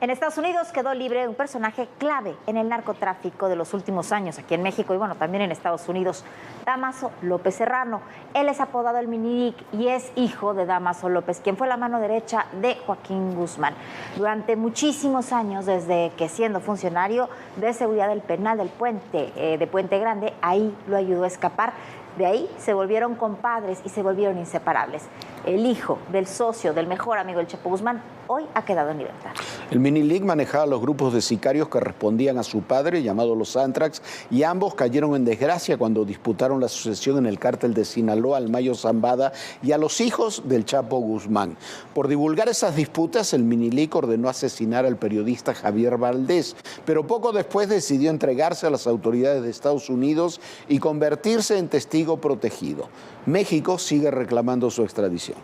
En Estados Unidos quedó libre un personaje clave en el narcotráfico de los últimos años aquí en México y bueno, también en Estados Unidos, Dámaso López Serrano. Él es apodado el Minilic y es hijo de Dámaso López, quien fue la mano derecha de Joaquín Guzmán durante muchísimos años, desde que siendo funcionario de seguridad del penal del Puente Grande, ahí lo ayudó a escapar. De ahí se volvieron compadres y se volvieron inseparables. El hijo del socio, del mejor amigo del Chapo Guzmán, hoy ha quedado en libertad. El Minilic manejaba los grupos de sicarios que respondían a su padre, llamado los Antrax, y ambos cayeron en desgracia cuando disputaron la sucesión en el cártel de Sinaloa al Mayo Zambada y a los hijos del Chapo Guzmán. Por divulgar esas disputas, el Minilic ordenó asesinar al periodista Javier Valdés, pero poco después decidió entregarse a las autoridades de Estados Unidos y convertirse en testigo protegido. México sigue reclamando su extradición.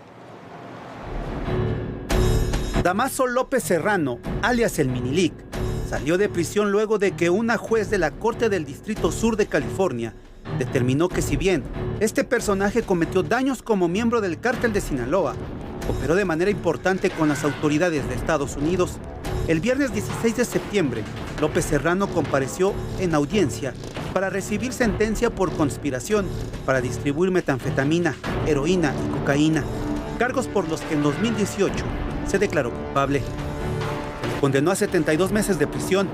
Dámaso López Serrano, alias el Minilic, salió de prisión luego de que una juez de la Corte del Distrito Sur de California determinó que si bien este personaje cometió daños como miembro del cártel de Sinaloa, operó de manera importante con las autoridades de Estados Unidos. El viernes 16 de septiembre, López Serrano compareció en audiencia para recibir sentencia por conspiración para distribuir metanfetamina, heroína y cocaína, cargos por los que en 2018 se declaró culpable. Se le condenó a 72 meses de prisión,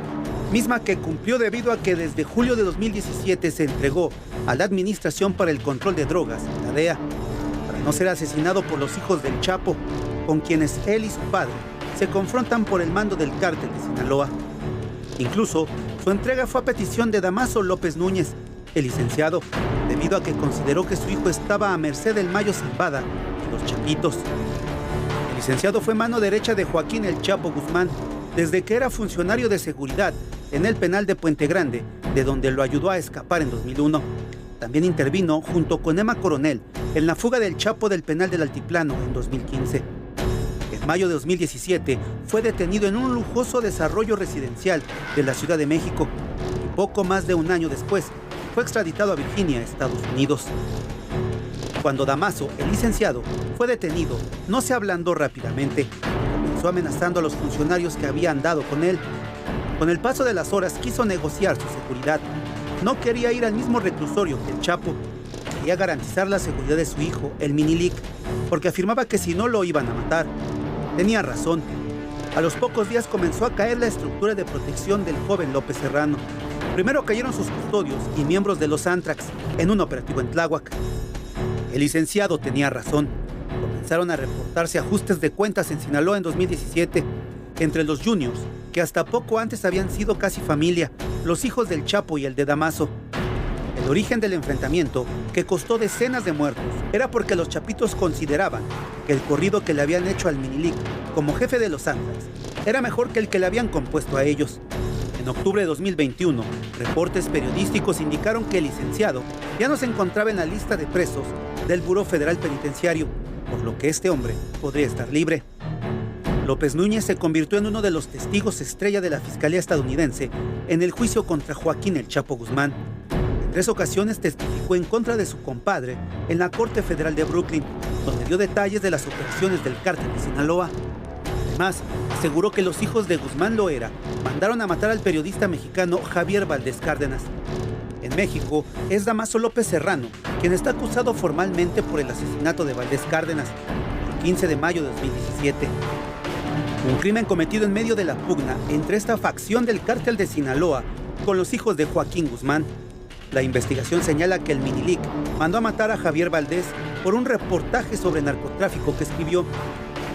misma que cumplió debido a que desde julio de 2017 se entregó a la Administración para el Control de Drogas, la DEA, para no ser asesinado por los hijos del Chapo, con quienes él y su padre se confrontan por el mando del cártel de Sinaloa. Incluso, su entrega fue a petición de Dámaso López Núñez, el licenciado, debido a que consideró que su hijo estaba a merced del Mayo Zambada y los Chapitos. El licenciado fue mano derecha de Joaquín el Chapo Guzmán desde que era funcionario de seguridad en el penal de Puente Grande, de donde lo ayudó a escapar en 2001. También intervino junto con Emma Coronel en la fuga del Chapo del penal del Altiplano en 2015. En mayo de 2017 fue detenido en un lujoso desarrollo residencial de la Ciudad de México y poco más de un año después fue extraditado a Virginia, Estados Unidos. Cuando Dámaso, el licenciado, fue detenido, no se ablandó rápidamente. Comenzó amenazando a los funcionarios que habían dado con él. Con el paso de las horas quiso negociar su seguridad. No quería ir al mismo reclusorio que el Chapo. Quería garantizar la seguridad de su hijo, el Minilic, porque afirmaba que si no lo iban a matar. Tenía razón. A los pocos días comenzó a caer la estructura de protección del joven López Serrano. Primero cayeron sus custodios y miembros de los Antrax en un operativo en Tláhuac. El licenciado tenía razón. Comenzaron a reportarse ajustes de cuentas en Sinaloa en 2017 entre los Juniors, que hasta poco antes habían sido casi familia, los hijos del Chapo y el de Dámaso. El origen del enfrentamiento, que costó decenas de muertos, era porque los Chapitos consideraban que el corrido que le habían hecho al Minilic como jefe de los Antrax era mejor que el que le habían compuesto a ellos. En octubre de 2021, reportes periodísticos indicaron que el licenciado ya no se encontraba en la lista de presos del Buró Federal Penitenciario, por lo que este hombre podría estar libre. López Núñez se convirtió en uno de los testigos estrella de la Fiscalía estadounidense en el juicio contra Joaquín el Chapo Guzmán. En 3 ocasiones testificó en contra de su compadre en la Corte Federal de Brooklyn, donde dio detalles de las operaciones del cártel de Sinaloa. Además, aseguró que los hijos de Guzmán Loera mandaron a matar al periodista mexicano Javier Valdés Cárdenas. En México, es Dámaso López Serrano quien está acusado formalmente por el asesinato de Valdés Cárdenas el 15 de mayo de 2017. Un crimen cometido en medio de la pugna entre esta facción del cártel de Sinaloa con los hijos de Joaquín Guzmán. La investigación señala que el Minilic mandó a matar a Javier Valdés por un reportaje sobre narcotráfico que escribió.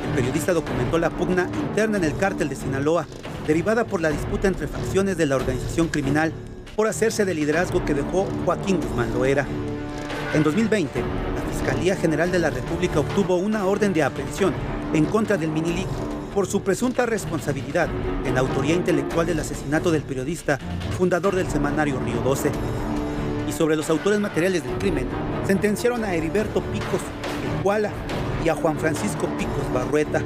El periodista documentó la pugna interna en el cártel de Sinaloa, derivada por la disputa entre facciones de la organización criminal por hacerse del liderazgo que dejó Joaquín Guzmán Loera. En 2020, la Fiscalía General de la República obtuvo una orden de aprehensión en contra del Minilic por su presunta responsabilidad en la autoría intelectual del asesinato del periodista, fundador del semanario Río 12. Y sobre los autores materiales del crimen, sentenciaron a Heriberto Picos, el Koala, y a Juan Francisco Picos Barrueta.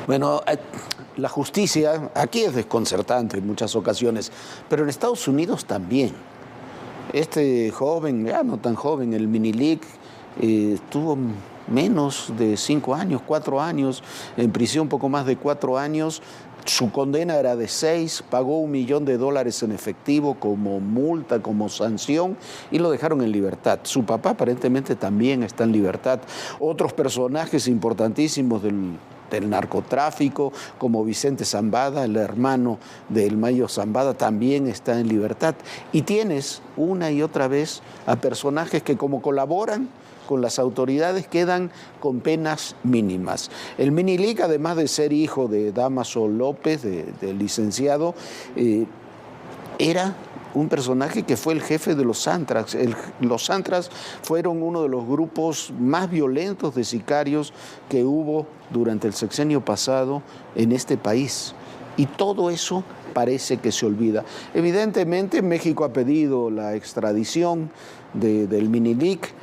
Bueno, la justicia aquí es desconcertante en muchas ocasiones, pero en Estados Unidos también. Este joven, ya no tan joven, el Minilic, estuvo menos de 5 años, 4 años, en prisión poco más de 4 años. Su condena era de 6, pagó $1 millón en efectivo como multa, como sanción, y lo dejaron en libertad. Su papá aparentemente también está en libertad. Otros personajes importantísimos del narcotráfico, como Vicente Zambada, el hermano del Mayo Zambada, también está en libertad. Y tienes una y otra vez a personajes que, como colaboran con las autoridades, quedan con penas mínimas. El Minilic, además de ser hijo de Dámaso López, del licenciado, era un personaje que fue el jefe de los Antrax. Los Antrax fueron uno de los grupos más violentos de sicarios que hubo durante el sexenio pasado en este país. Y todo eso parece que se olvida. Evidentemente, México ha pedido la extradición del Minilic,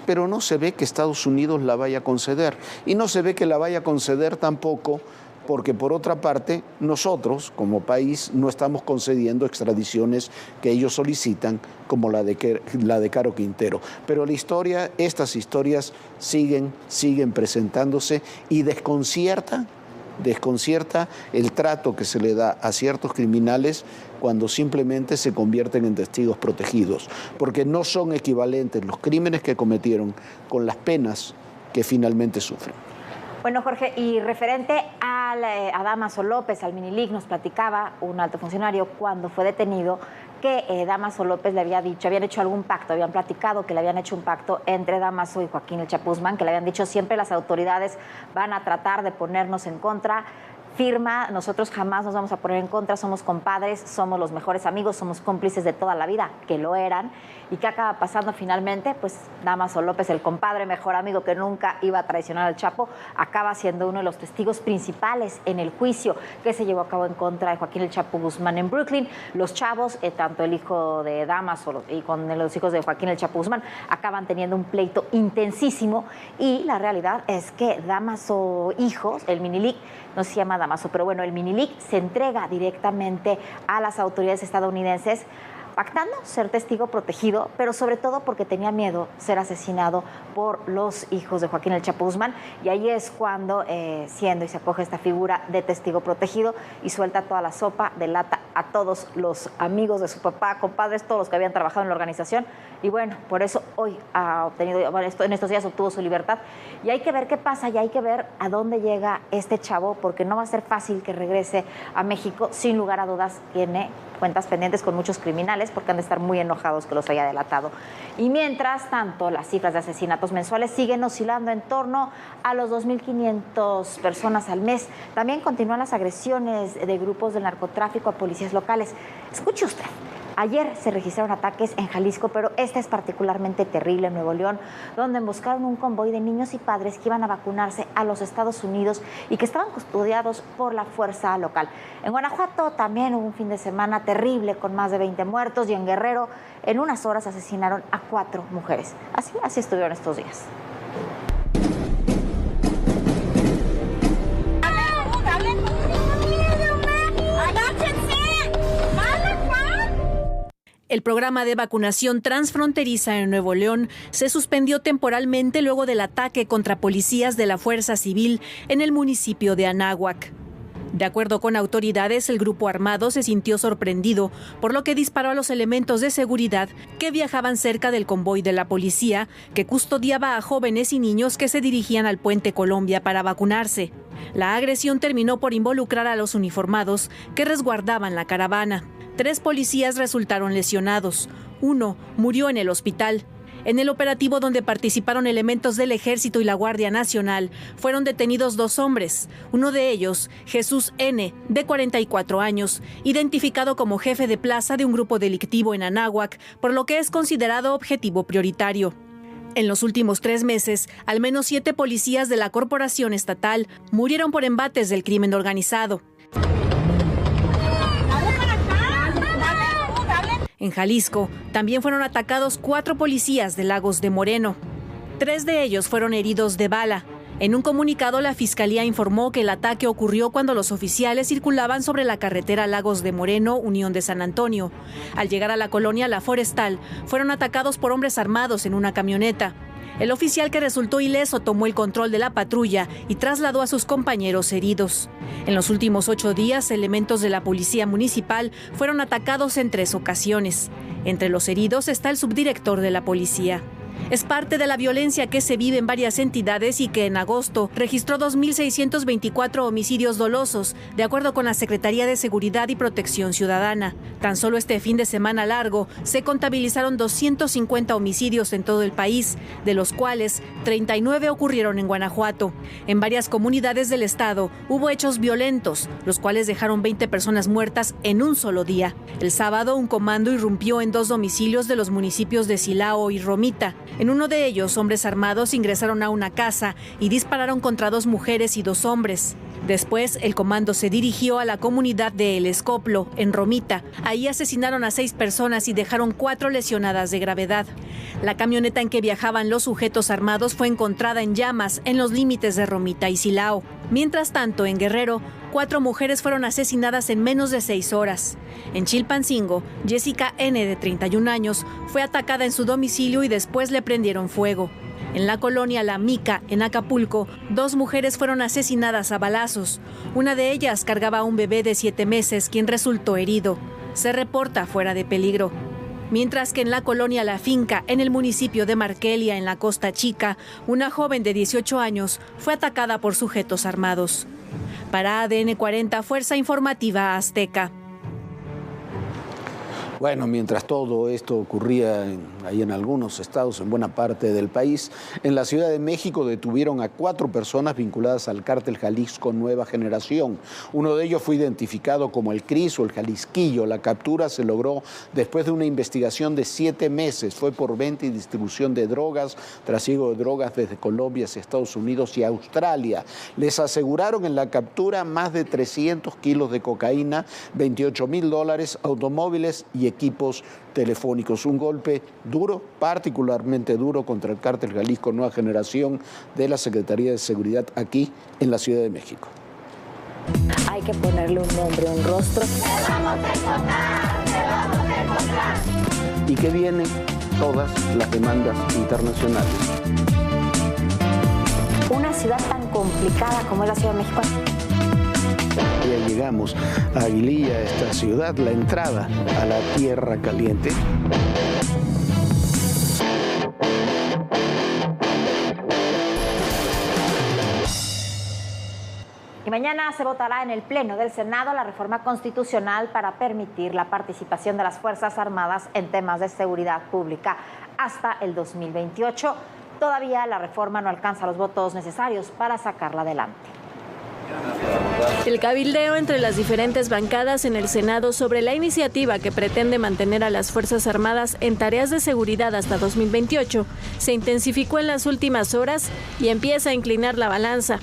pero no se ve que Estados Unidos la vaya a conceder. Y no se ve que la vaya a conceder tampoco porque, por otra parte, nosotros como país no estamos concediendo extradiciones que ellos solicitan, como la de Caro Quintero. Pero estas historias siguen presentándose y desconcierta el trato que se le da a ciertos criminales cuando simplemente se convierten en testigos protegidos, porque no son equivalentes los crímenes que cometieron con las penas que finalmente sufren. Bueno, Jorge, y referente a Dámaso López, al Minilic, nos platicaba un alto funcionario cuando fue detenido que Dámaso López le habían hecho algún pacto, habían platicado que le habían hecho un pacto entre Dámaso y Joaquín El Chapo Guzmán, que le habían dicho siempre las autoridades van a tratar de ponernos en contra. Firma, nosotros jamás nos vamos a poner en contra, somos compadres, somos los mejores amigos, somos cómplices de toda la vida, que lo eran. ¿Y qué acaba pasando finalmente? Pues Dámaso López, el compadre, mejor amigo que nunca iba a traicionar al Chapo, acaba siendo uno de los testigos principales en el juicio que se llevó a cabo en contra de Joaquín El Chapo Guzmán en Brooklyn. Los chavos, tanto el hijo de Dámaso y con los hijos de Joaquín El Chapo Guzmán, acaban teniendo un pleito intensísimo, y la realidad es que Dámaso hijo, el Minilic, no se llama Dámaso, pero bueno, el Minilic se entrega directamente a las autoridades estadounidenses, pactando ser testigo protegido, pero sobre todo porque tenía miedo ser asesinado por los hijos de Joaquín El Chapo Guzmán, y ahí es cuando siendo y se acoge esta figura de testigo protegido y suelta toda la sopa, delata a todos los amigos de su papá, compadres, todos los que habían trabajado en la organización, y bueno, por eso hoy ha obtenido, en estos días obtuvo su libertad, y hay que ver qué pasa, y hay que ver a dónde llega este chavo, porque no va a ser fácil que regrese a México. Sin lugar a dudas tiene cuentas pendientes con muchos criminales, porque han de estar muy enojados que los haya delatado. Y mientras tanto, las cifras de asesinatos mensuales siguen oscilando en torno a los 2.500 personas al mes. También continúan las agresiones de grupos del narcotráfico a policías locales. Escuche usted. Ayer se registraron ataques en Jalisco, pero este es particularmente terrible en Nuevo León, donde emboscaron un convoy de niños y padres que iban a vacunarse a los Estados Unidos y que estaban custodiados por la fuerza local. En Guanajuato también hubo un fin de semana terrible con más de 20 muertos, y en Guerrero en unas horas asesinaron a 4 mujeres. Así estuvieron estos días. El programa de vacunación transfronteriza en Nuevo León se suspendió temporalmente luego del ataque contra policías de la Fuerza Civil en el municipio de Anáhuac. De acuerdo con autoridades, el grupo armado se sintió sorprendido, por lo que disparó a los elementos de seguridad que viajaban cerca del convoy de la policía, que custodiaba a jóvenes y niños que se dirigían al Puente Colombia para vacunarse. La agresión terminó por involucrar a los uniformados que resguardaban la caravana. 3 policías resultaron lesionados. 1 murió en el hospital. En el operativo, donde participaron elementos del Ejército y la Guardia Nacional, fueron detenidos 2 hombres. Uno de ellos, Jesús N., de 44 años, identificado como jefe de plaza de un grupo delictivo en Anáhuac, por lo que es considerado objetivo prioritario. En los últimos 3 meses, al menos 7 policías de la corporación estatal murieron por embates del crimen organizado. En Jalisco, también fueron atacados 4 policías de Lagos de Moreno. 3 de ellos fueron heridos de bala. En un comunicado, la Fiscalía informó que el ataque ocurrió cuando los oficiales circulaban sobre la carretera Lagos de Moreno, Unión de San Antonio. Al llegar a la colonia La Forestal, fueron atacados por hombres armados en una camioneta. El oficial que resultó ileso tomó el control de la patrulla y trasladó a sus compañeros heridos. En los últimos 8 días, elementos de la policía municipal fueron atacados en 3 ocasiones. Entre los heridos está el subdirector de la policía. Es parte de la violencia que se vive en varias entidades y que en agosto registró 2.624 homicidios dolosos, de acuerdo con la Secretaría de Seguridad y Protección Ciudadana. Tan solo este fin de semana largo se contabilizaron 250 homicidios en todo el país, de los cuales 39 ocurrieron en Guanajuato. En varias comunidades del estado hubo hechos violentos, los cuales dejaron 20 personas muertas en un solo día. El sábado, un comando irrumpió en 2 domicilios de los municipios de Silao y Romita. En uno de ellos, hombres armados ingresaron a una casa y dispararon contra 2 mujeres y 2 hombres. Después, el comando se dirigió a la comunidad de El Escoplo, en Romita. Ahí asesinaron a 6 personas y dejaron 4 lesionadas de gravedad. La camioneta en que viajaban los sujetos armados fue encontrada en llamas en los límites de Romita y Silao. Mientras tanto, en Guerrero, 4 mujeres fueron asesinadas en menos de 6 horas. En Chilpancingo, Jessica N., de 31 años, fue atacada en su domicilio y después le prendieron fuego. En la colonia La Mica, en Acapulco, 2 mujeres fueron asesinadas a balazos. Una de ellas cargaba a un bebé de 7 meses, quien resultó herido. Se reporta fuera de peligro. Mientras que en la colonia La Finca, en el municipio de Marquelia, en la Costa Chica, una joven de 18 años fue atacada por sujetos armados. Para ADN 40, Fuerza Informativa Azteca. Bueno, mientras todo esto ocurría ahí en algunos estados, en buena parte del país, en la Ciudad de México detuvieron a 4 personas vinculadas al cártel Jalisco Nueva Generación. Uno de ellos fue identificado como el Cris o el Jalisquillo. La captura se logró después de una investigación de 7 meses. Fue por venta y distribución de drogas, trasiego de drogas desde Colombia hacia Estados Unidos y Australia. Les aseguraron en la captura más de 300 kilos de cocaína, $28,000, automóviles y equipos telefónicos. Un golpe duro, particularmente duro, contra el cártel Jalisco Nueva Generación de la Secretaría de Seguridad aquí en la Ciudad de México. Hay que ponerle un nombre, un rostro. Y que vienen todas las demandas internacionales. Una ciudad tan complicada como es la Ciudad de México. Ya llegamos a Aguililla, esta ciudad, la entrada a la Tierra Caliente. Y mañana se votará en el Pleno del Senado la reforma constitucional para permitir la participación de las Fuerzas Armadas en temas de seguridad pública hasta el 2028. Todavía la reforma no alcanza los votos necesarios para sacarla adelante. El cabildeo entre las diferentes bancadas en el Senado sobre la iniciativa que pretende mantener a las Fuerzas Armadas en tareas de seguridad hasta 2028 se intensificó en las últimas horas y empieza a inclinar la balanza.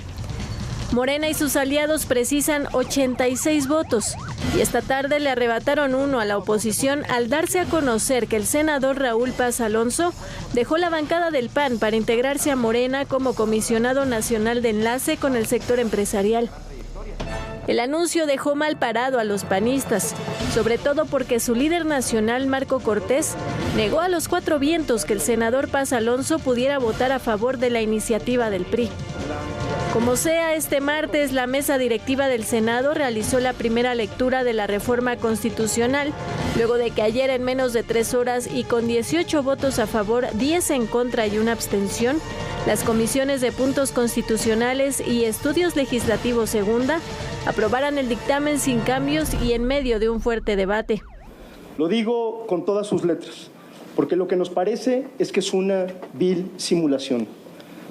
Morena y sus aliados precisan 86 votos y esta tarde le arrebataron uno a la oposición al darse a conocer que el senador Raúl Paz Alonso dejó la bancada del PAN para integrarse a Morena como comisionado nacional de enlace con el sector empresarial. El anuncio dejó mal parado a los panistas, sobre todo porque su líder nacional, Marco Cortés, negó a los 4 vientos que el senador Paz Alonso pudiera votar a favor de la iniciativa del PRI. Como sea, este martes la mesa directiva del Senado realizó la primera lectura de la reforma constitucional, luego de que ayer en menos de 3 horas y con 18 votos a favor, 10 en contra y una abstención, las comisiones de puntos constitucionales y estudios legislativos segunda aprobaran el dictamen sin cambios y en medio de un fuerte debate. Lo digo con todas sus letras, porque lo que nos parece es que es una vil simulación,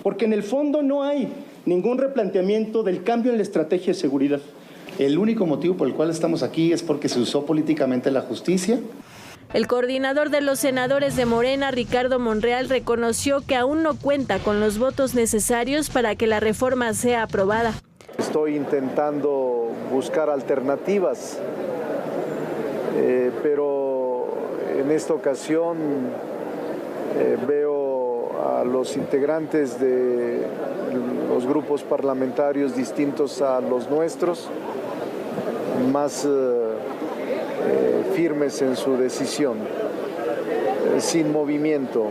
porque en el fondo no hay ningún replanteamiento del cambio en la estrategia de seguridad. El único motivo por el cual estamos aquí es porque se usó políticamente la justicia. El coordinador de los senadores de Morena, Ricardo Monreal, reconoció que aún no cuenta con los votos necesarios para que la reforma sea aprobada. Estoy intentando buscar alternativas, pero en esta ocasión veo a los integrantes de los grupos parlamentarios distintos a los nuestros más firmes en su decisión, sin movimiento,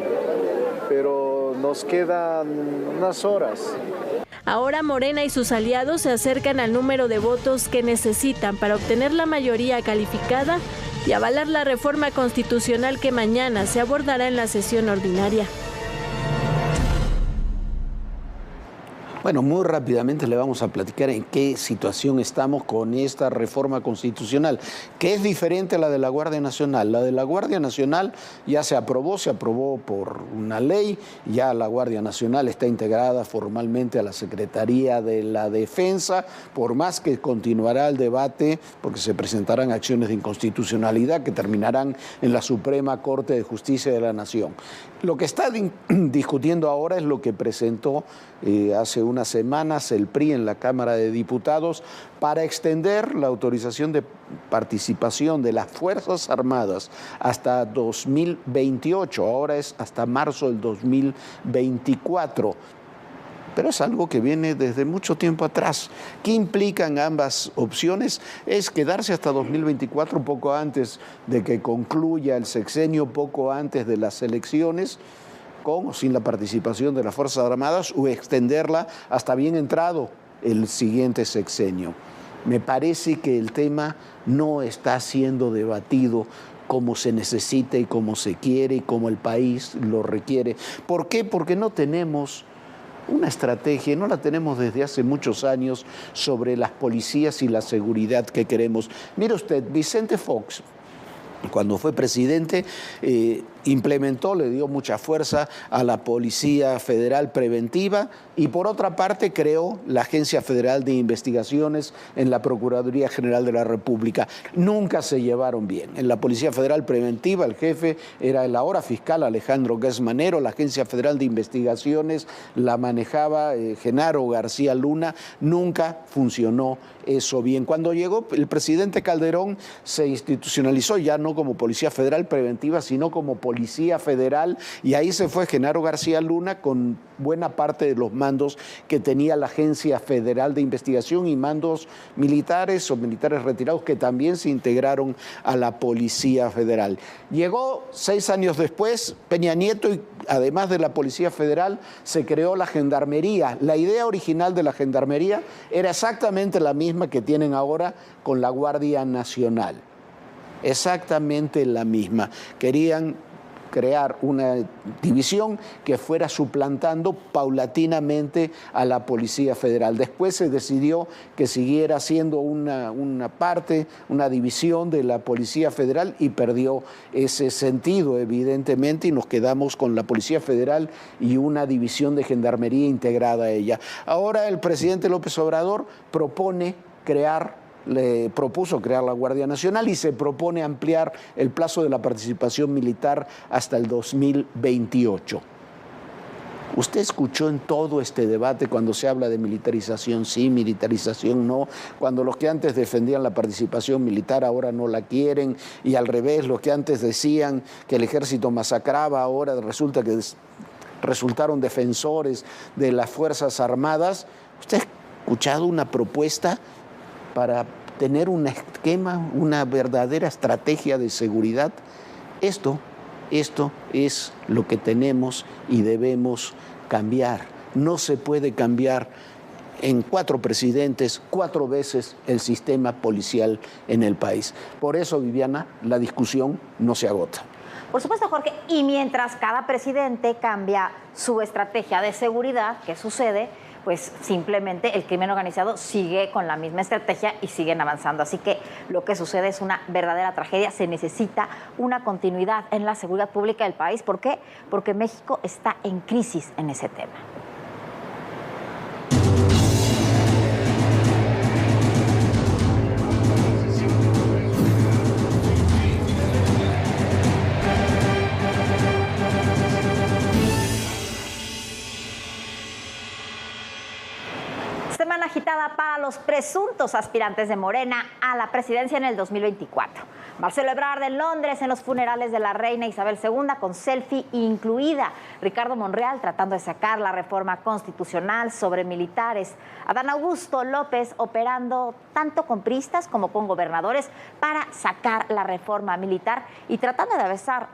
pero nos quedan unas horas. Ahora Morena y sus aliados se acercan al número de votos que necesitan para obtener la mayoría calificada y avalar la reforma constitucional que mañana se abordará en la sesión ordinaria. Bueno, muy rápidamente le vamos a platicar en qué situación estamos con esta reforma constitucional, que es diferente a la de la Guardia Nacional. La de la Guardia Nacional ya se aprobó por una ley, ya la Guardia Nacional está integrada formalmente a la Secretaría de la Defensa, por más que continuará el debate, porque se presentarán acciones de inconstitucionalidad que terminarán en la Suprema Corte de Justicia de la Nación. Lo que está discutiendo ahora es lo que presentó hace unas semanas el PRI en la Cámara de Diputados para extender la autorización de participación de las Fuerzas Armadas hasta 2028, ahora es hasta marzo del 2024. Pero es algo que viene desde mucho tiempo atrás. ¿Qué implican ambas opciones? Es quedarse hasta 2024, poco antes de que concluya el sexenio, poco antes de las elecciones, con o sin la participación de las Fuerzas Armadas, o extenderla hasta bien entrado el siguiente sexenio. Me parece que el tema no está siendo debatido como se necesita y como se quiere y como el país lo requiere. ¿Por qué? Porque no tenemos una estrategia, no la tenemos desde hace muchos años sobre las policías y la seguridad que queremos. Mire usted, Vicente Fox, cuando fue presidente, implementó, le dio mucha fuerza a la Policía Federal Preventiva y por otra parte creó la Agencia Federal de Investigaciones en la Procuraduría General de la República. Nunca se llevaron bien. En la Policía Federal Preventiva el jefe era el ahora fiscal Alejandro Gers Manero, la Agencia Federal de Investigaciones la manejaba Genaro García Luna. Nunca funcionó eso bien. Cuando llegó el presidente Calderón se institucionalizó ya no como Policía Federal Preventiva, sino como Policía Federal, y ahí se fue Genaro García Luna con buena parte de los mandos que tenía la Agencia Federal de Investigación y mandos militares o militares retirados que también se integraron a la Policía Federal. Llegó 6 años después Peña Nieto y además de la Policía Federal se creó la Gendarmería. La idea original de la Gendarmería era exactamente la misma que tienen ahora con la Guardia Nacional. Exactamente la misma. Querían crear una división que fuera suplantando paulatinamente a la Policía Federal. Después se decidió que siguiera siendo una parte, una división de la Policía Federal y perdió ese sentido, evidentemente, y nos quedamos con la Policía Federal y una división de Gendarmería integrada a ella. Ahora el presidente López Obrador le propuso crear la Guardia Nacional y se propone ampliar el plazo de la participación militar hasta el 2028. Usted escuchó en todo este debate cuando se habla de militarización sí, militarización no, cuando los que antes defendían la participación militar ahora no la quieren, y al revés, los que antes decían que el ejército masacraba, ahora resulta que resultaron defensores de las Fuerzas Armadas. ¿Usted ha escuchado una propuesta para tener un esquema, una verdadera estrategia de seguridad? Esto es lo que tenemos y debemos cambiar. No se puede cambiar en 4 presidentes, 4 veces el sistema policial en el país. Por eso, Viviana, la discusión no se agota. Por supuesto, Jorge, y mientras cada presidente cambia su estrategia de seguridad, ¿qué sucede? Pues simplemente el crimen organizado sigue con la misma estrategia y siguen avanzando. Así que lo que sucede es una verdadera tragedia. Se necesita una continuidad en la seguridad pública del país. ¿Por qué? Porque México está en crisis en ese tema. Semana agitada para los presuntos aspirantes de Morena a la presidencia en el 2024. Marcelo Ebrard en Londres en los funerales de la reina Isabel II con selfie incluida. Ricardo Monreal tratando de sacar la reforma constitucional sobre militares. Adán Augusto López operando tanto con priistas como con gobernadores para sacar la reforma militar y tratando de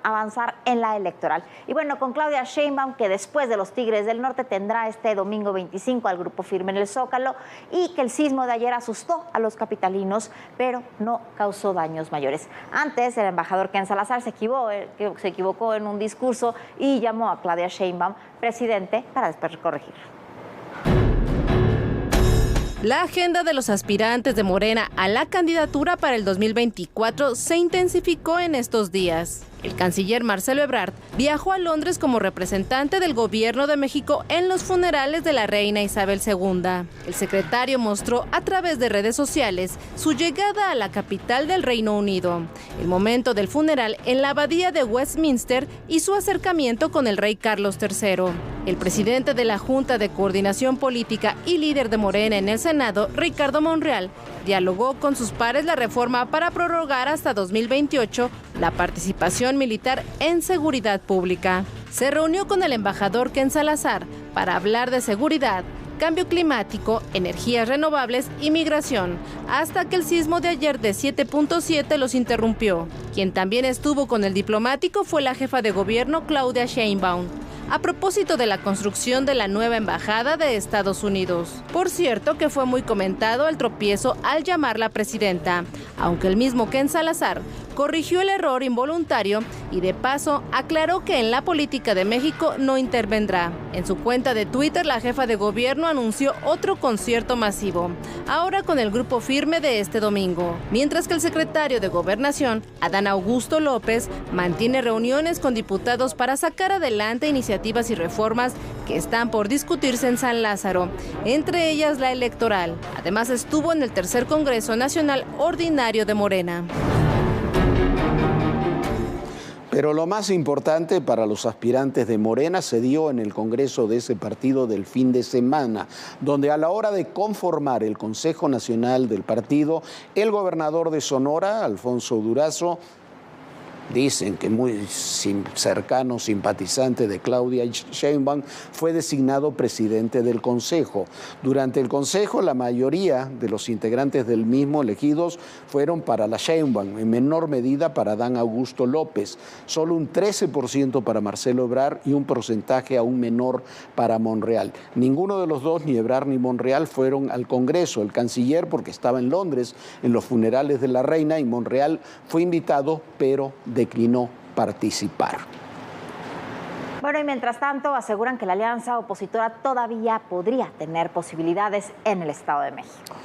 avanzar en la electoral. Y bueno, con Claudia Sheinbaum, que después de los Tigres del Norte tendrá este domingo 25 al Grupo Firme en el Zócalo, y que el sismo de ayer asustó a los capitalinos, pero no causó daños mayores. Antes, el embajador Ken Salazar se equivocó en un discurso y llamó a Claudia Sheinbaum presidente para después corregir. La agenda de los aspirantes de Morena a la candidatura para el 2024 se intensificó en estos días. El canciller Marcelo Ebrard viajó a Londres como representante del Gobierno de México en los funerales de la reina Isabel II. El secretario mostró a través de redes sociales su llegada a la capital del Reino Unido, el momento del funeral en la abadía de Westminster y su acercamiento con el rey Carlos III. El presidente de la Junta de Coordinación Política y líder de Morena en el Senado, Ricardo Monreal, dialogó con sus pares la reforma para prorrogar hasta 2028 la participación militar en seguridad pública. Se reunió con el embajador Ken Salazar para hablar de seguridad, cambio climático, energías renovables y migración, hasta que el sismo de ayer de 7.7 los interrumpió. Quien también estuvo con el diplomático fue la jefa de gobierno Claudia Sheinbaum, a propósito de la construcción de la nueva embajada de Estados Unidos. Por cierto que fue muy comentado el tropiezo al llamarla presidenta, aunque el mismo Ken Salazar corrigió el error involuntario y de paso aclaró que en la política de México no intervendrá. En su cuenta de Twitter, la jefa de gobierno anunció otro concierto masivo, ahora con el Grupo Firme de este domingo, mientras que el secretario de Gobernación, Adán Augusto López, mantiene reuniones con diputados para sacar adelante iniciativas y reformas que están por discutirse en San Lázaro, entre ellas la electoral. Además, estuvo en el tercer Congreso Nacional Ordinario de Morena. Pero lo más importante para los aspirantes de Morena se dio en el Congreso de ese partido del fin de semana, donde a la hora de conformar el Consejo Nacional del partido, el gobernador de Sonora, Alfonso Durazo, dicen que muy cercano, simpatizante de Claudia Sheinbaum, fue designado presidente del Consejo. Durante el Consejo, la mayoría de los integrantes del mismo elegidos fueron para la Sheinbaum, en menor medida para Adán Augusto López, solo un 13% para Marcelo Ebrard y un porcentaje aún menor para Monreal. Ninguno de los dos, ni Ebrard ni Monreal, fueron al Congreso. El canciller, porque estaba en Londres en los funerales de la reina, y Monreal fue invitado, pero declinó participar. Bueno, y mientras tanto aseguran que la alianza opositora todavía podría tener posibilidades en el Estado de México.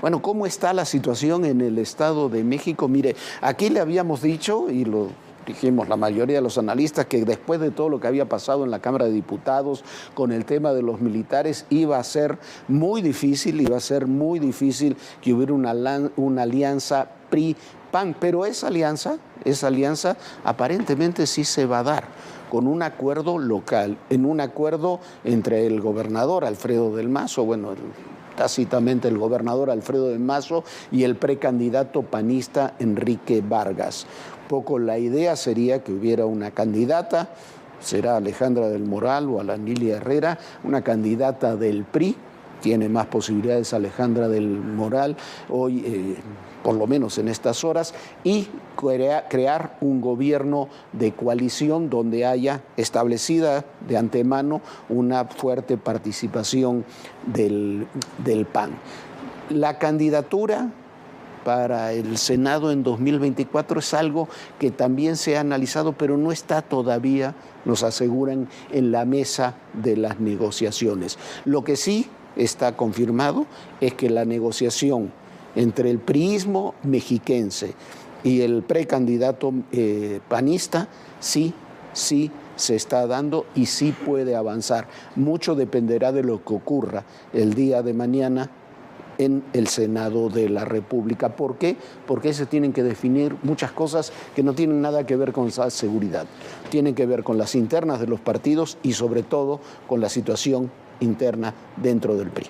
Bueno, ¿cómo está la situación en el Estado de México? Mire, aquí le habíamos dicho, y lo dijimos la mayoría de los analistas, que después de todo lo que había pasado en la Cámara de Diputados con el tema de los militares, iba a ser muy difícil que hubiera una alianza PRI-PAN, pero esa alianza aparentemente sí se va a dar con un acuerdo local, en un acuerdo entre el gobernador Alfredo del Mazo, tácitamente el gobernador Alfredo del Mazo, y el precandidato panista Enrique Vargas. Poco la idea sería que hubiera una candidata, será Alejandra del Moral o Alanilia Herrera, una candidata del PRI. Tiene más posibilidades Alejandra del Moral hoy, por lo menos en estas horas, y crear un gobierno de coalición donde haya establecida de antemano una fuerte participación del PAN. La candidatura para el Senado en 2024 es algo que también se ha analizado, pero no está todavía, nos aseguran, en la mesa de las negociaciones. Lo que sí está confirmado es que la negociación entre el priismo mexiquense y el precandidato panista sí se está dando y sí puede avanzar. Mucho dependerá de lo que ocurra el día de mañana en el Senado de la República. ¿Por qué? Porque se tienen que definir muchas cosas que no tienen nada que ver con la seguridad. Tienen que ver con las internas de los partidos y sobre todo con la situación interna dentro del PRI.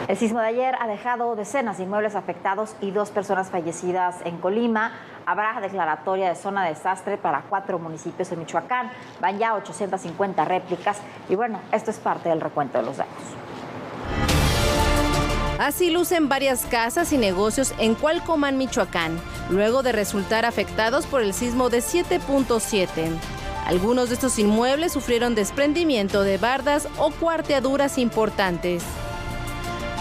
El sismo de ayer ha dejado decenas de inmuebles afectados y 2 personas fallecidas en Colima. Habrá declaratoria de zona de desastre para 4 municipios de Michoacán. Van ya 850 réplicas y bueno, esto es parte del recuento de los daños. Así lucen varias casas y negocios en Cualcomán, Michoacán, luego de resultar afectados por el sismo de 7.7. Algunos de estos inmuebles sufrieron desprendimiento de bardas o cuarteaduras importantes.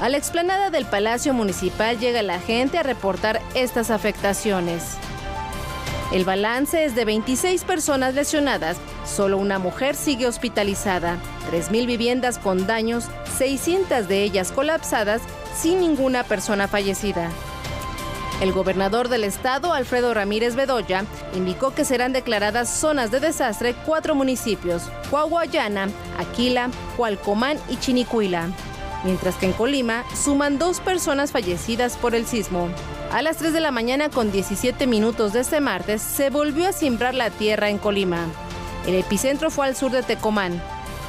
A la explanada del Palacio Municipal llega la gente a reportar estas afectaciones. El balance es de 26 personas lesionadas, solo una mujer sigue hospitalizada, 3,000 viviendas con daños, 600 de ellas colapsadas, sin ninguna persona fallecida. El gobernador del estado, Alfredo Ramírez Bedoya, indicó que serán declaradas zonas de desastre 4 municipios: Coahuayana, Aquila, Cualcomán y Chinicuila. Mientras que en Colima suman 2 personas fallecidas por el sismo. A las 3 de la mañana con 17 minutos de este martes se volvió a cimbrar la tierra en Colima. El epicentro fue al sur de Tecomán.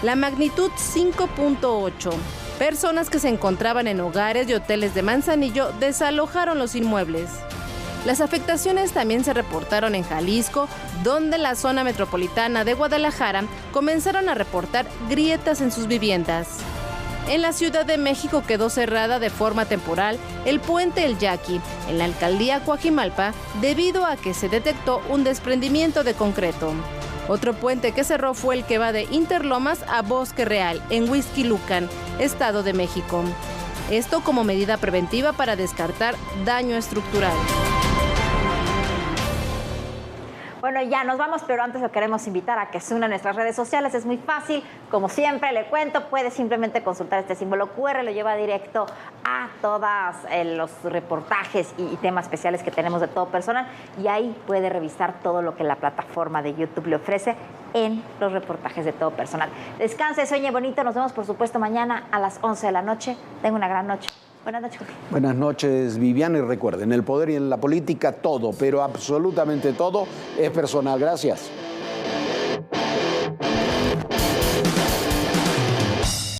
La magnitud 5.8. Personas que se encontraban en hogares y hoteles de Manzanillo desalojaron los inmuebles. Las afectaciones también se reportaron en Jalisco, donde la zona metropolitana de Guadalajara comenzaron a reportar grietas en sus viviendas. En la Ciudad de México quedó cerrada de forma temporal el puente El Yaqui, en la alcaldía Coajimalpa, debido a que se detectó un desprendimiento de concreto. Otro puente que cerró fue el que va de Interlomas a Bosque Real, en Huixquilucan, Estado de México. Esto como medida preventiva para descartar daño estructural. Bueno, ya nos vamos, pero antes lo queremos invitar a que se unan a nuestras redes sociales. Es muy fácil, como siempre le cuento, puede simplemente consultar este símbolo QR, lo lleva directo a todos los reportajes y temas especiales que tenemos de Todo Personal, y ahí puede revisar todo lo que la plataforma de YouTube le ofrece en los reportajes de Todo Personal. Descanse, sueñe bonito, nos vemos por supuesto mañana a las 11 de la noche. Tenga una gran noche. Buenas noches, Jorge. Buenas noches, Viviana, y recuerden, el poder y en la política todo, pero absolutamente todo es personal. Gracias.